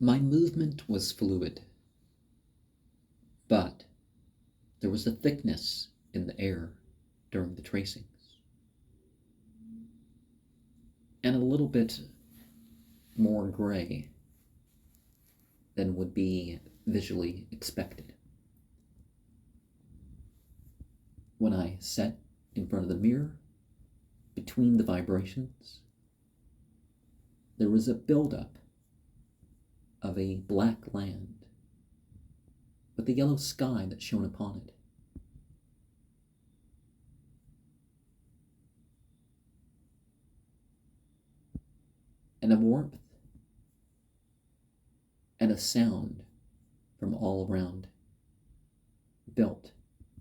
My movement was fluid, but there was a thickness in the air during the tracings, and a little bit more gray than would be visually expected. When I sat in front of the mirror, between the vibrations, there was a buildup of a black land with the yellow sky that shone upon it. And a warmth and a sound from all around built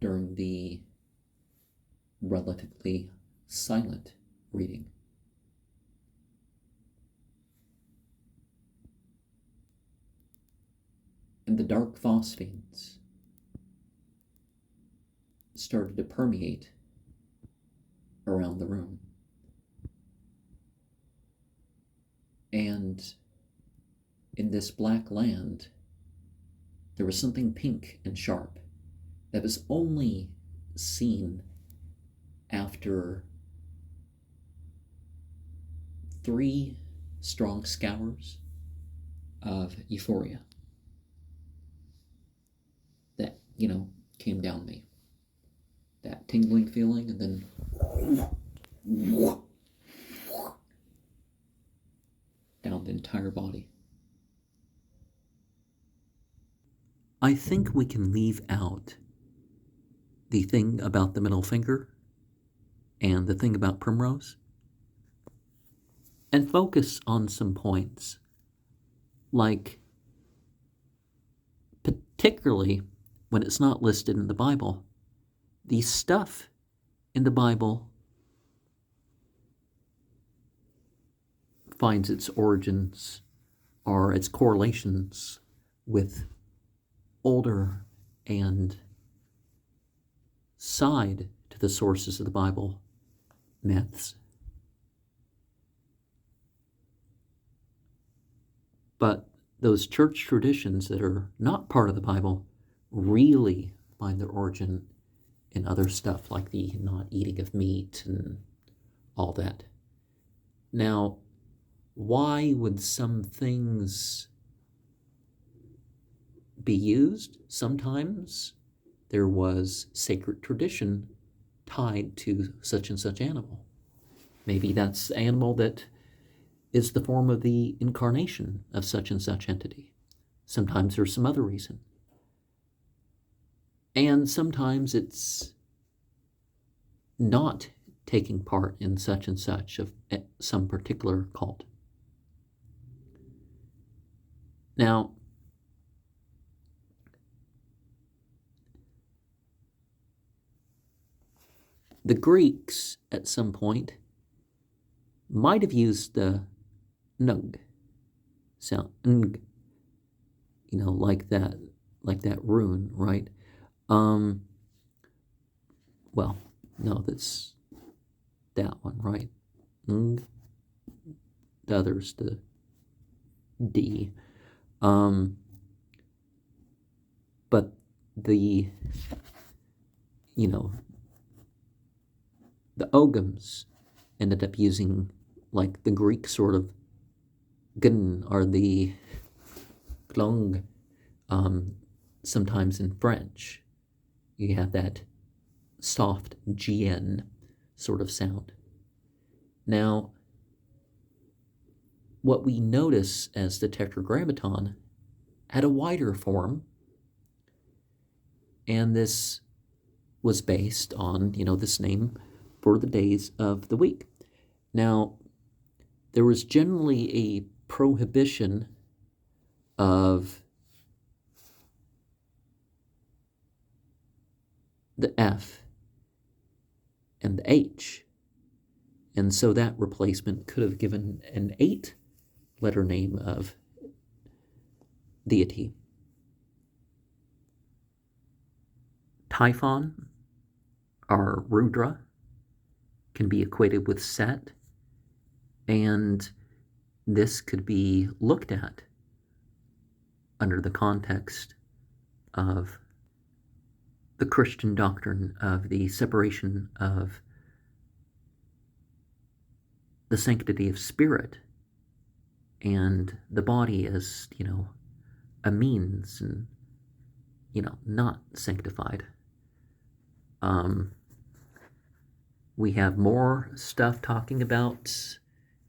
during the relatively silent reading. And the dark phosphanes started to permeate around the room. And in this black land, there was something pink and sharp that was only seen after 3 strong scours of euphoria that, came down me. That tingling feeling, and then down the entire body. I think we can leave out the thing about the middle finger and the thing about Primrose and focus on some points, like particularly when it's not listed in the Bible, the stuff in the Bible finds its origins or its correlations with older and side to the sources of the Bible myths. But those church traditions that are not part of the Bible really find their origin in other stuff like the not eating of meat and all that. Now, why would some things be used? Sometimes there was sacred tradition tied to such and such animal. Maybe that's the animal that is the form of the incarnation of such and such entity. Sometimes there's some other reason. And sometimes it's not taking part in such and such of some particular cult. Now, the Greeks at some point might have used the nug sound, like that rune, right? Well, no, that's that one, right? The other's the D. But the Oghams ended up using like the Greek sort of gun or the glong. Sometimes in French, you have that soft GN sort of sound. Now, what we notice as the Tetragrammaton had a wider form, and this was based on, this name for the days of the week. Now, there was generally a prohibition of the F and the H, and so that replacement could have given an 8-letter name of deity. Typhon, or Rudra, can be equated with Set, and this could be looked at under the context of the Christian doctrine of the separation of the sanctity of spirit and the body as, a means and, not sanctified. We have more stuff talking about,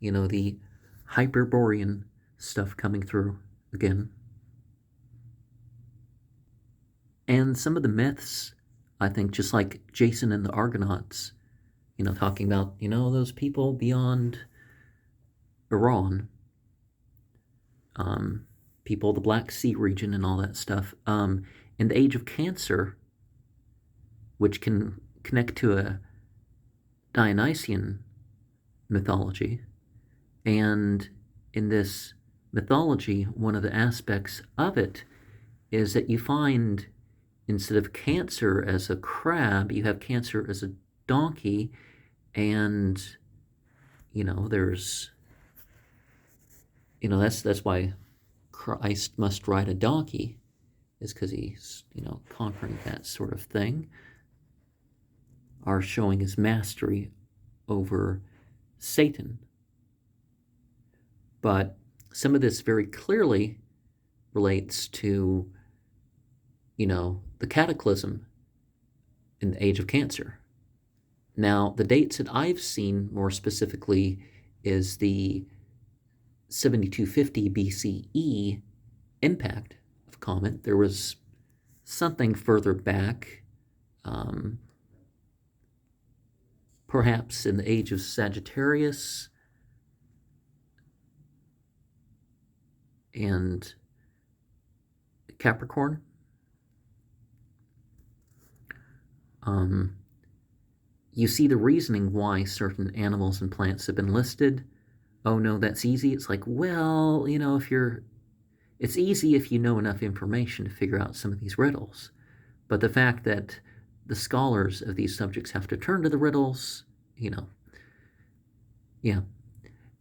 the Hyperborean stuff coming through again. And some of the myths, I think, just like Jason and the Argonauts, talking about, those people beyond Iran, people of the Black Sea region and all that stuff. In the Age of Cancer, which can connect to a Dionysian mythology. And in this mythology, one of the aspects of it is that you find, instead of Cancer as a crab, you have Cancer as a donkey, and there's that's why Christ must ride a donkey, is because he's conquering that sort of thing, are showing his mastery over Satan. But some of this very clearly relates to the cataclysm in the Age of Cancer. Now, the dates that I've seen more specifically is the 7250 BCE impact of comet. There was something further back, perhaps in the age of Sagittarius and Capricorn. You see the reasoning why certain animals and plants have been listed. Oh no, that's easy. It's like, well, it's easy if you know enough information to figure out some of these riddles. But the fact that the scholars of these subjects have to turn to the riddles, yeah.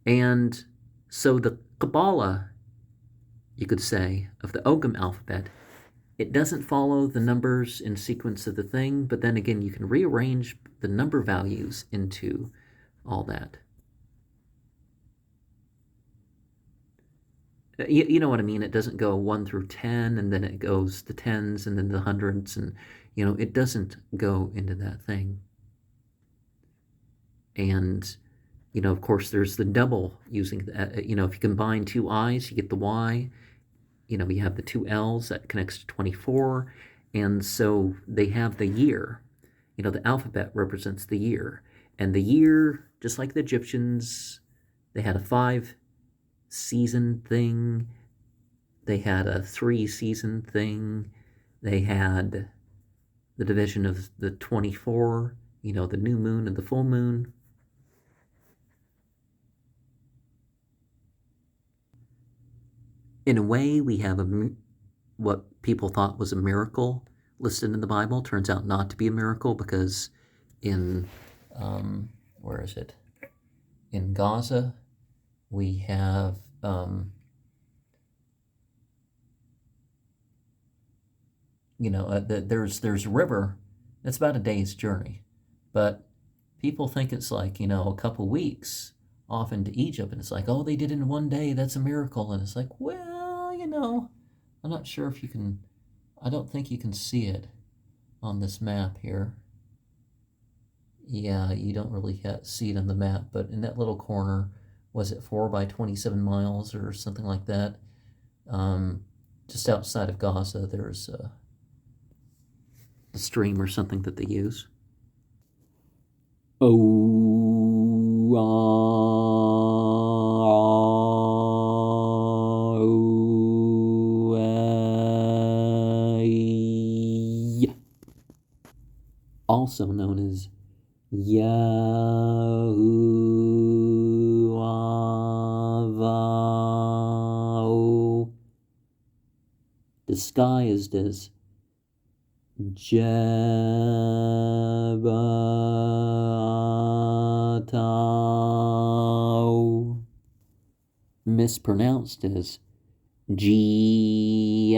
And so the Kabbalah, you could say, of the Ogham alphabet, it doesn't follow the numbers in sequence of the thing, but then again, you can rearrange the number values into all that. You know what I mean? It doesn't go 1 through 10, and then it goes the tens, and then the hundreds, and, it doesn't go into that thing. And, of course, there's the double using, if you combine two I's, you get the Y. You have the two L's, that connects to 24. And so they have the year. The alphabet represents the year. And the year, just like the Egyptians, they had a 5-season thing. They had a 3-season thing. They had the division of the 24, the new moon and the full moon. In a way, we have what people thought was a miracle listed in the Bible. Turns out not to be a miracle, because in, where is it? In Gaza, we have there's a river that's about a day's journey, but people think it's like a couple weeks off into Egypt, and it's like, oh, they did it in one day, that's a miracle. And it's like, well, I'm not sure if you can, I don't think you can see it on this map here. Yeah, you don't really see it on the map, but in that little corner, was it 4 by 27 miles or something like that? Just outside of Gaza, there's a stream or something that they use. Also known as Yahuwah, disguised as Jebbatau, mispronounced as G